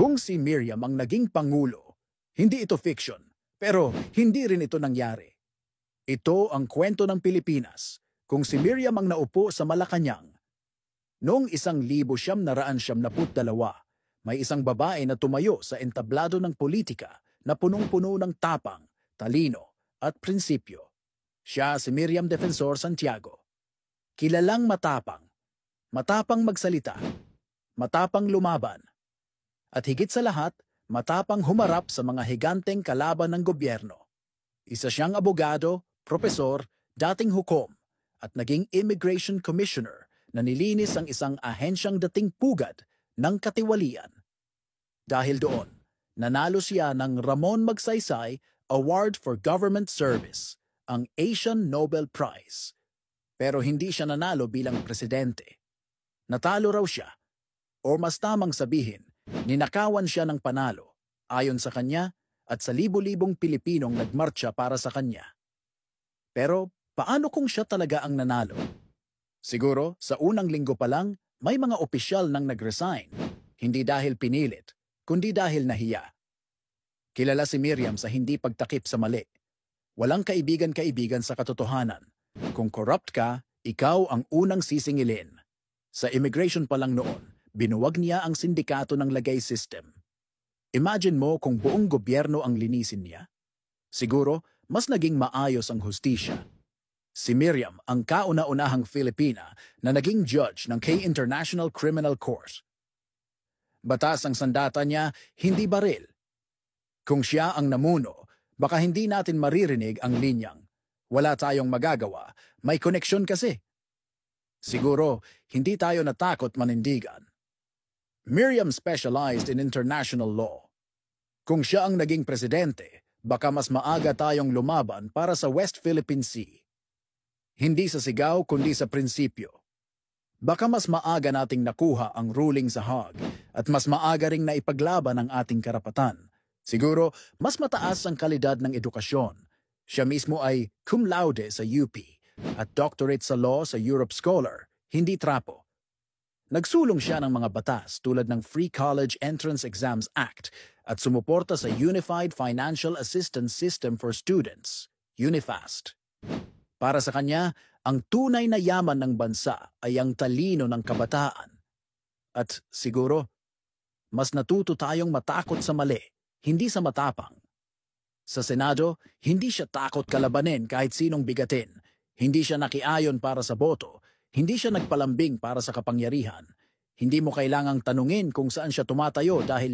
Kung si Miriam ang naging pangulo, hindi ito fiction, pero hindi rin ito nangyari. Ito ang kwento ng Pilipinas kung si Miriam ang naupo sa Malacanang. Noong 1972, may isang babae na tumayo sa entablado ng politika na punong-puno ng tapang, talino at prinsipyo. Siya si Miriam Defensor Santiago. Kilalang matapang, matapang magsalita, matapang lumaban, at higit sa lahat, matapang humarap sa mga higanteng kalaban ng gobyerno. Isa siyang abogado, propesor, dating hukom, at naging immigration commissioner na nilinis ang isang ahensyang dating pugad ng katiwalian. Dahil doon, nanalo siya ng Ramon Magsaysay Award for Government Service, ang Asian Nobel Prize. Pero hindi siya nanalo bilang presidente. Natalo raw siya, o mas tamang sabihin, ninakawan siya ng panalo, ayon sa kanya at sa libo-libong Pilipinong nagmarcha para sa kanya. Pero paano kung siya talaga ang nanalo? Siguro sa unang linggo pa lang, may mga opisyal nang nag-resign, hindi dahil pinilit, kundi dahil nahiya. Kilala si Miriam sa hindi pagtakip sa mali. Walang kaibigan-kaibigan sa katotohanan. Kung corrupt ka, ikaw ang unang sisingilin. Sa immigration pa lang noon, binuwag niya ang sindikato ng lagay system. Imagine mo kung buong gobyerno ang linisin niya. Siguro, mas naging maayos ang hustisya. Si Miriam ang kauna-unahang Filipina na naging judge ng K-International Criminal Court. Batas ang sandata niya, hindi baril. Kung siya ang namuno, baka hindi natin maririnig ang linyang. Wala tayong magagawa, may koneksyon kasi. Siguro, hindi tayo natakot manindigan. Miriam specialized in international law. Kung siya ang naging presidente, baka mas maaga tayong lumaban para sa West Philippine Sea. Hindi sa sigaw kundi sa prinsipyo. Baka mas maaga nating nakuha ang ruling sa Hague at mas maaga ring naipaglaban ang ating karapatan. Siguro, mas mataas ang kalidad ng edukasyon. Siya mismo ay cum laude sa UP at doctorate sa law sa Europe Scholar, hindi trapo. Nagsulong siya ng mga batas tulad ng Free College Entrance Exams Act at sumuporta sa Unified Financial Assistance System for Students, UNIFAST. Para sa kanya, ang tunay na yaman ng bansa ay ang talino ng kabataan. At siguro, mas natuto tayong matakot sa mali, hindi sa matapang. Sa Senado, hindi siya takot kalabanin kahit sinong bigatin. Hindi siya nakiayon para sa boto. Hindi siya nagpalambing para sa kapangyarihan. Hindi mo kailangang tanungin kung saan siya tumatayo dahil